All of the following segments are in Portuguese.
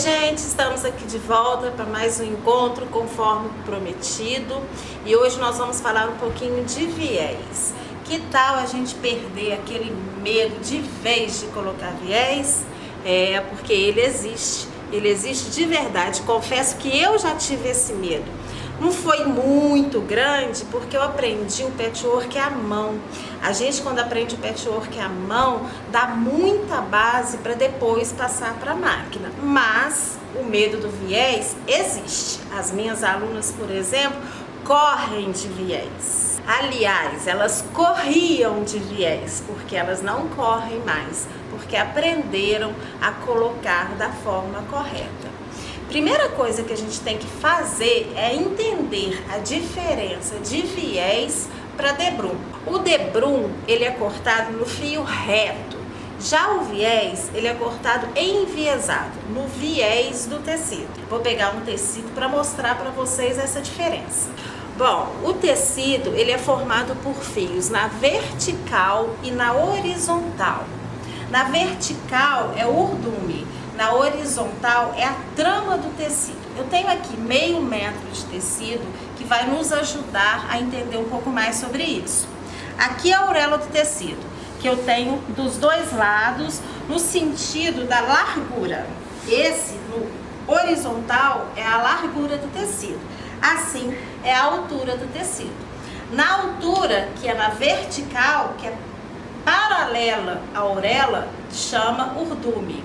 gente, estamos aqui de volta para mais um encontro conforme prometido e hoje nós vamos falar um pouquinho de viés. Que tal a gente perder aquele medo de vez de colocar viés? Porque ele existe de verdade. Confesso que eu já tive esse medo. Não foi muito grande porque eu aprendi o patchwork à mão. A gente, quando aprende o patchwork à mão, dá muita base para depois passar para a máquina. Mas o medo do viés existe. As minhas alunas, por exemplo, correm de viés. Aliás, elas corriam de viés, porque elas não correm mais, porque aprenderam a colocar da forma correta. Primeira coisa que a gente tem que fazer é entender a diferença de viés para debrum. O debrum, ele é cortado no fio reto. Já o viés, ele é cortado enviesado, no viés do tecido. Vou pegar um tecido para mostrar para vocês essa diferença. Bom, o tecido, ele é formado por fios na vertical e na horizontal. Na vertical é o urdume. Na horizontal é a trama do tecido. Eu tenho aqui meio metro de tecido que vai nos ajudar a entender um pouco mais sobre isso. Aqui é a auréola do tecido, que eu tenho dos dois lados no sentido da largura. Esse, no horizontal, é a largura do tecido. Assim, é a altura do tecido. Na altura, que é na vertical, que é paralela à auréola, chama urdume.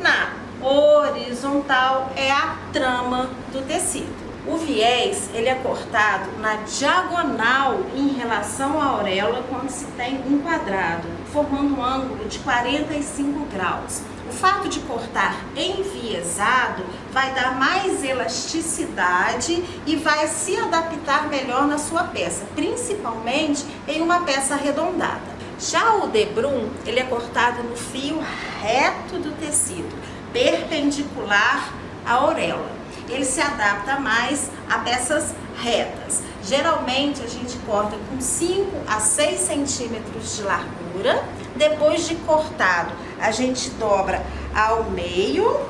Na horizontal é a trama do tecido. O viés, ele é cortado na diagonal em relação à auréola quando se tem um quadrado, formando um ângulo de 45 graus. O fato de cortar enviesado vai dar mais elasticidade e vai se adaptar melhor na sua peça, principalmente em uma peça arredondada. Já o debrum, ele é cortado no fio reto do tecido, perpendicular à auréola. Ele se adapta mais a peças retas. Geralmente a gente corta com 5 a 6 centímetros de largura. Depois de cortado, a gente dobra ao meio,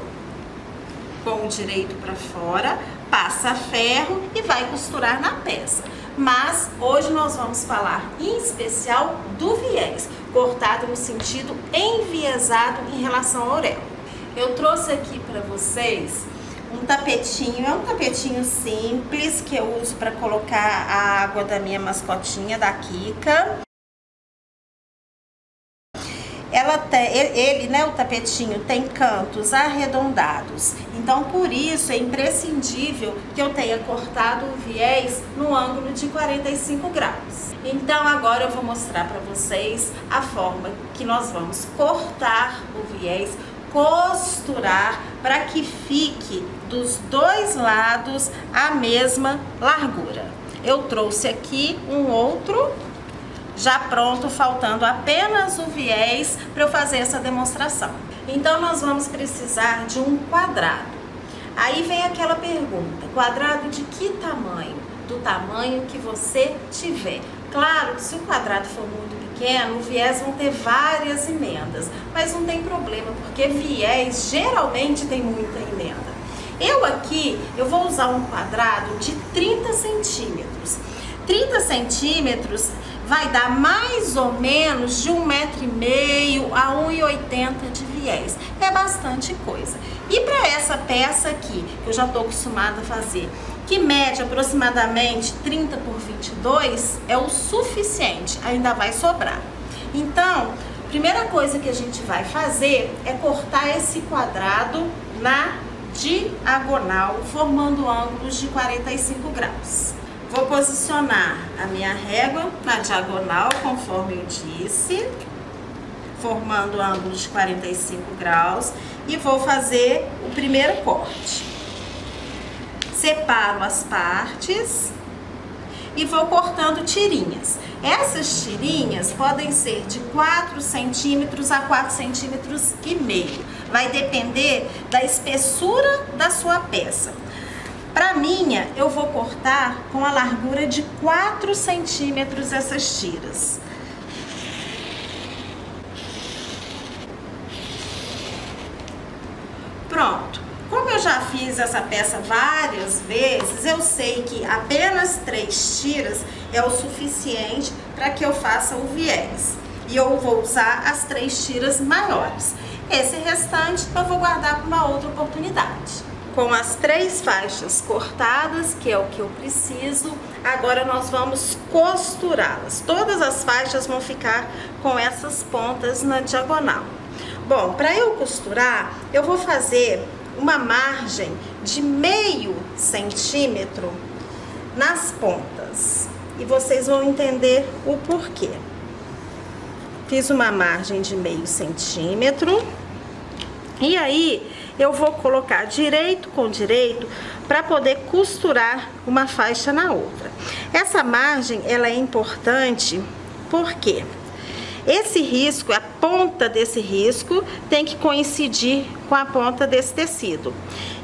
com o direito para fora, passa ferro e vai costurar na peça. Mas hoje nós vamos falar em especial do viés, cortado no sentido enviesado em relação à auréola. Eu trouxe aqui para vocês um tapetinho, é um tapetinho simples que eu uso para colocar a água da minha mascotinha, da Kika. O tapetinho tem cantos arredondados, então por isso é imprescindível que eu tenha cortado o viés no ângulo de 45 graus. Então agora eu vou mostrar para vocês a forma que nós vamos cortar o viés, costurar para que fique dos dois lados a mesma largura. Eu trouxe aqui um outro já pronto, faltando apenas o viés para eu fazer essa demonstração. Então nós vamos precisar de um quadrado. Aí vem aquela pergunta: quadrado de que tamanho? Do tamanho que você tiver. Claro que se o quadrado for muito pequeno, o viés vão ter várias emendas, mas não tem problema, porque viés geralmente tem muita emenda. Eu vou usar um quadrado de 30 centímetros. 30 centímetros vai dar mais ou menos de 1,5 m a 1,80 m de viés. É bastante coisa. E para essa peça aqui, que eu já estou acostumada a fazer, que mede aproximadamente 30 por 22, é o suficiente, ainda vai sobrar. Então, a primeira coisa que a gente vai fazer é cortar esse quadrado na diagonal, formando ângulos de 45 graus. Vou posicionar a minha régua na diagonal, conforme eu disse, formando ângulos de 45 graus e vou fazer o primeiro corte. Separo as partes e vou cortando tirinhas. Essas tirinhas podem ser de 4 centímetros a 4,5 centímetros. Vai depender da espessura da sua peça. Para minha, eu vou cortar com a largura de 4 centímetros essas tiras. Pronto. Como eu já fiz essa peça várias vezes, eu sei que apenas 3 tiras é o suficiente para que eu faça o viés. E eu vou usar as 3 tiras maiores. Esse restante eu vou guardar para uma outra oportunidade. Com as 3 faixas cortadas, que é o que eu preciso, agora nós vamos costurá-las. Todas as faixas vão ficar com essas pontas na diagonal. Bom, para eu costurar, eu vou fazer uma margem de meio centímetro nas pontas. E vocês vão entender o porquê. Fiz uma margem de meio centímetro. E aí, eu vou colocar direito com direito para poder costurar uma faixa na outra. Essa margem, ela é importante porque esse risco, a ponta desse risco tem que coincidir com a ponta desse tecido.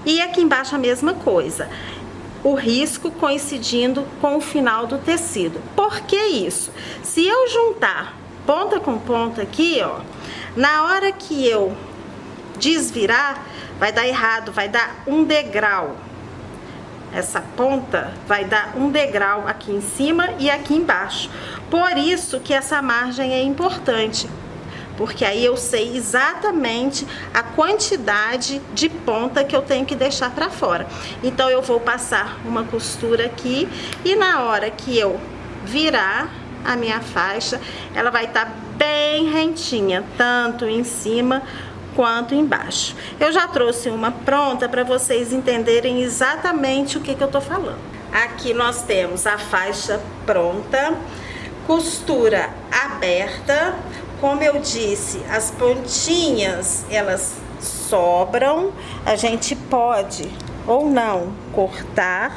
E aqui embaixo a mesma coisa. O risco coincidindo com o final do tecido. Por que isso? Se eu juntar ponta com ponta aqui, ó, na hora que eu desvirar, vai dar errado, vai dar um degrau. Essa ponta vai dar um degrau aqui em cima e aqui embaixo. Por isso que essa margem é importante, porque aí eu sei exatamente a quantidade de ponta que eu tenho que deixar para fora. Então eu vou passar uma costura aqui e na hora que eu virar a minha faixa, ela vai estar bem rentinha, tanto em cima quanto embaixo. Eu já trouxe uma pronta para vocês entenderem exatamente o que eu tô falando. Aqui nós temos a faixa pronta, costura aberta. Como eu disse, as pontinhas elas sobram, a gente pode ou não cortar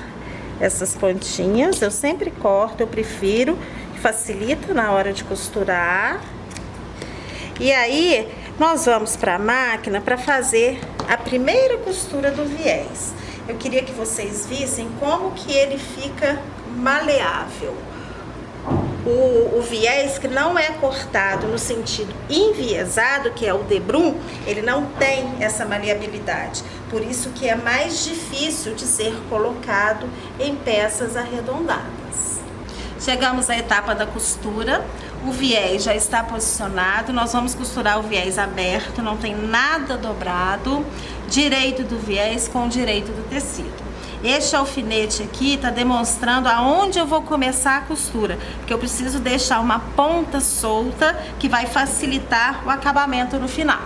essas pontinhas. Eu sempre corto, eu prefiro, facilita na hora de costurar. E aí nós vamos para a máquina para fazer a primeira costura do viés. Eu queria que vocês vissem como que ele fica maleável. O viés que não é cortado no sentido enviesado, que é o debrum, ele não tem essa maleabilidade. Por isso que é mais difícil de ser colocado em peças arredondadas. Chegamos à etapa da costura. O viés já está posicionado, nós vamos costurar o viés aberto, não tem nada dobrado, direito do viés com o direito do tecido. Este alfinete aqui está demonstrando aonde eu vou começar a costura, porque eu preciso deixar uma ponta solta que vai facilitar o acabamento no final.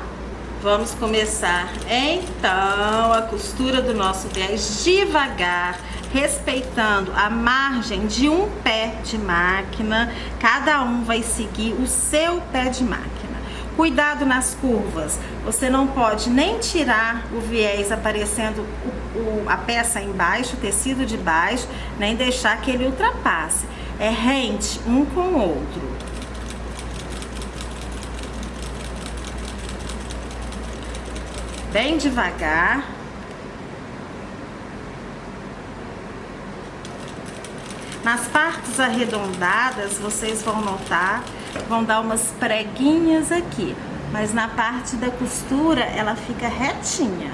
Vamos começar então a costura do nosso viés devagar, respeitando a margem de um pé de máquina. Cada um vai seguir o seu pé de máquina. Cuidado nas curvas, você não pode nem tirar o viés aparecendo a peça embaixo, o tecido de baixo, nem deixar que ele ultrapasse. É rente um com o outro. Bem devagar. Nas partes arredondadas, vocês vão notar, vão dar umas preguinhas aqui, mas na parte da costura ela fica retinha.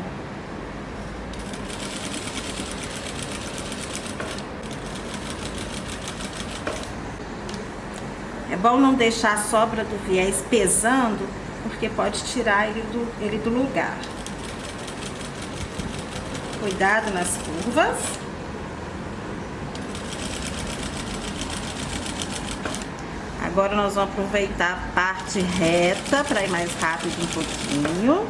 É bom não deixar a sobra do viés pesando, porque pode tirar ele do lugar. Cuidado nas curvas. Agora nós vamos aproveitar a parte reta para ir mais rápido um pouquinho.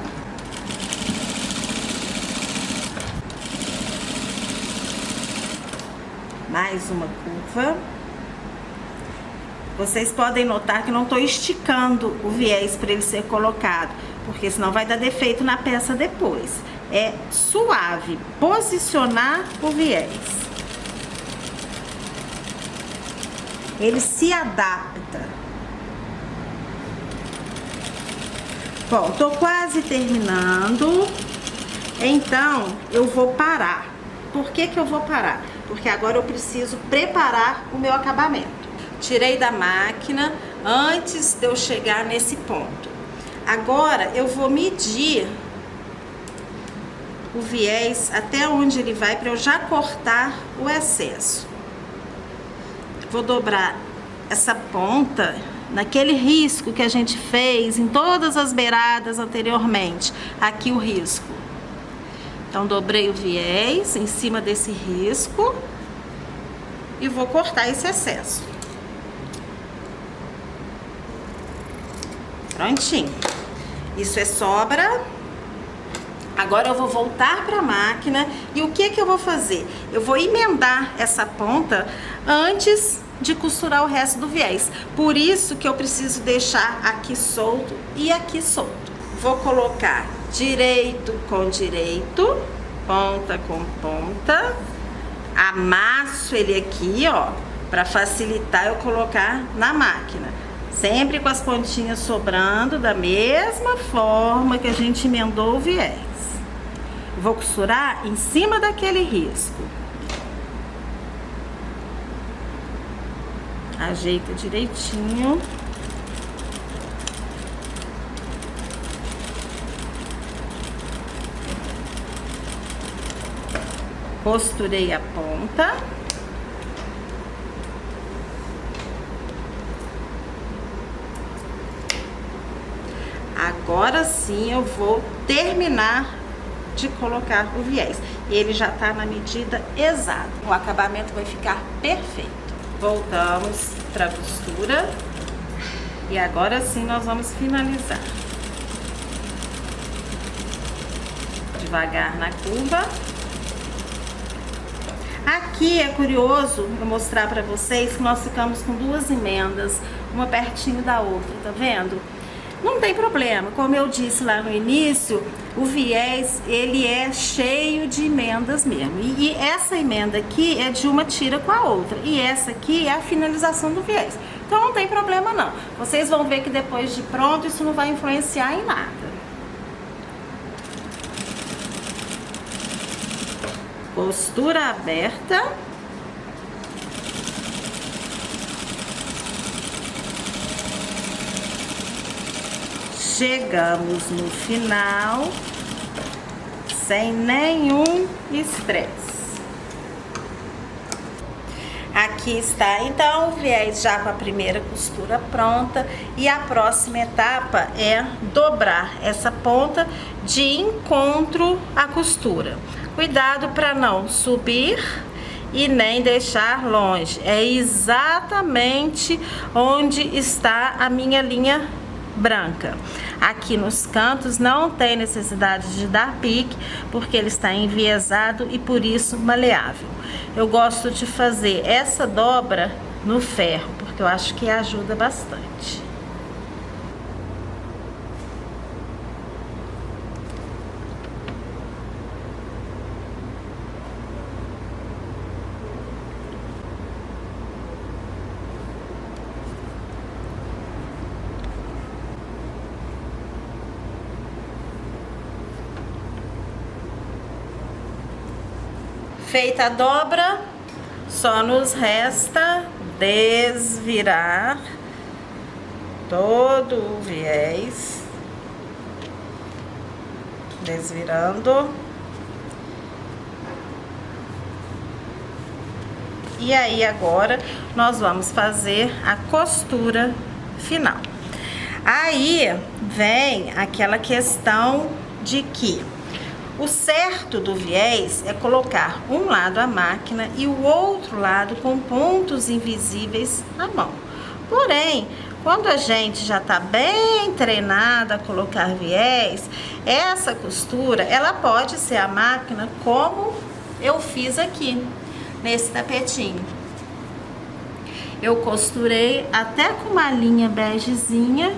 Mais uma curva. Vocês podem notar que não estou esticando o viés para ele ser colocado, porque senão vai dar defeito na peça depois. É suave, posicionar o viés. Ele se adapta. Bom, tô quase terminando. Então, eu vou parar. Por que que eu vou parar? Porque agora eu preciso preparar o meu acabamento. Tirei da máquina antes de eu chegar nesse ponto. Agora, eu vou medir o viés até onde ele vai para eu já cortar o excesso. Vou dobrar essa ponta naquele risco que a gente fez em todas as beiradas anteriormente. Aqui o risco. Então, dobrei o viés em cima desse risco e vou cortar esse excesso. Prontinho. Isso é sobra. Agora eu vou voltar para a máquina e o que que eu vou fazer? Eu vou emendar essa ponta antes de costurar o resto do viés. Por isso que eu preciso deixar aqui solto e aqui solto. Vou colocar direito com direito, ponta com ponta. Amasso ele aqui, ó, para facilitar eu colocar na máquina. Sempre com as pontinhas sobrando da mesma forma que a gente emendou o viés. Vou costurar em cima daquele risco. Ajeita direitinho. Costurei a ponta. Agora sim eu vou terminar de colocar o viés. Ele já tá na medida exata. O acabamento vai ficar perfeito. Voltamos para a costura. E agora sim nós vamos finalizar. Devagar na curva. Aqui é curioso eu mostrar para vocês que nós ficamos com duas emendas, uma pertinho da outra, tá vendo? Não tem problema, como eu disse lá no início, o viés, ele é cheio de emendas mesmo. E essa emenda aqui é de uma tira com a outra. E essa aqui é a finalização do viés. Então não tem problema não. Vocês vão ver que depois de pronto, isso não vai influenciar em nada. Costura aberta. Chegamos no final, sem nenhum estresse. Aqui está então o viés já com a primeira costura pronta. E a próxima etapa é dobrar essa ponta de encontro à costura. Cuidado para não subir e nem deixar longe. É exatamente onde está a minha linha branca. Aqui nos cantos não tem necessidade de dar pique, porque ele está enviesado e por isso maleável. Eu gosto de fazer essa dobra no ferro, porque eu acho que ajuda bastante. Feita a dobra, só nos resta desvirar todo o viés, desvirando. E aí agora nós vamos fazer a costura final. Aí vem aquela questão de que o certo do viés é colocar um lado à máquina e o outro lado com pontos invisíveis na mão. Porém, quando a gente já está bem treinada a colocar viés, essa costura, ela pode ser a máquina como eu fiz aqui, nesse tapetinho. Eu costurei até com uma linha begezinha.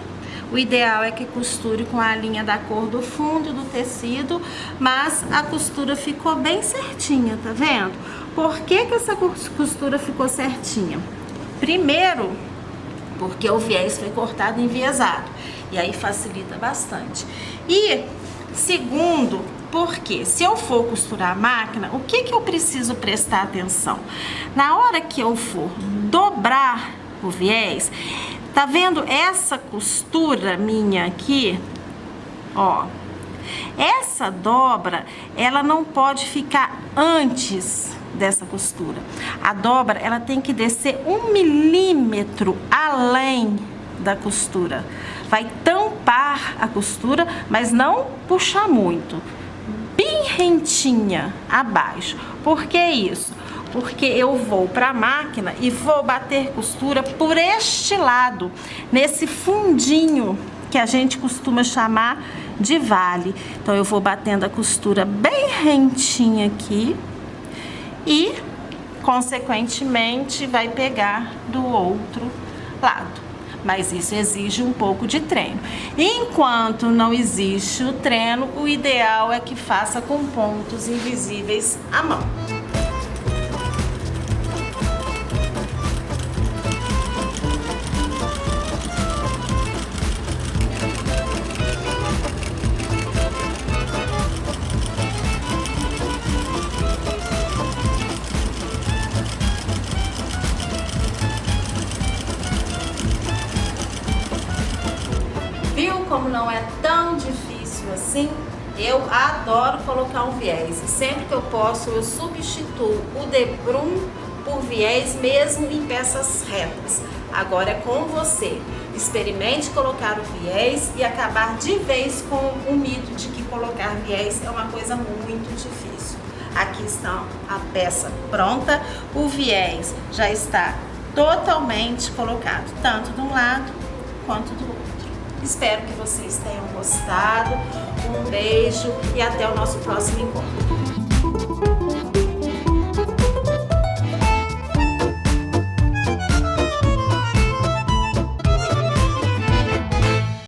O ideal é que costure com a linha da cor do fundo do tecido, mas a costura ficou bem certinha, tá vendo? Por que que essa costura ficou certinha? Primeiro, porque o viés foi cortado enviesado, e aí facilita bastante. E segundo, porque se eu for costurar a máquina, o que que eu preciso prestar atenção? Na hora que eu for dobrar o viés, tá vendo essa costura minha aqui? Ó, Essa dobra, ela não pode ficar antes dessa costura. A dobra, ela tem que descer 1 milímetro além da costura. Vai tampar a costura, mas não puxar muito. Bem rentinha abaixo. Por que isso? Porque eu vou para a máquina e vou bater costura por este lado, nesse fundinho que a gente costuma chamar de vale. Então eu vou batendo a costura bem rentinha aqui e, consequentemente, vai pegar do outro lado. Mas isso exige um pouco de treino. Enquanto não existe o treino, o ideal é que faça com pontos invisíveis à mão. Viu como não é tão difícil assim? Eu adoro colocar um viés e sempre que eu posso eu substituo o debrum por viés mesmo em peças retas. Agora é com você. Experimente colocar o viés e acabar de vez com o mito de que colocar viés é uma coisa muito difícil. Aqui está a peça pronta, o viés já está totalmente colocado, tanto de um lado quanto do outro. Espero que vocês tenham gostado. Um beijo e até o nosso próximo encontro.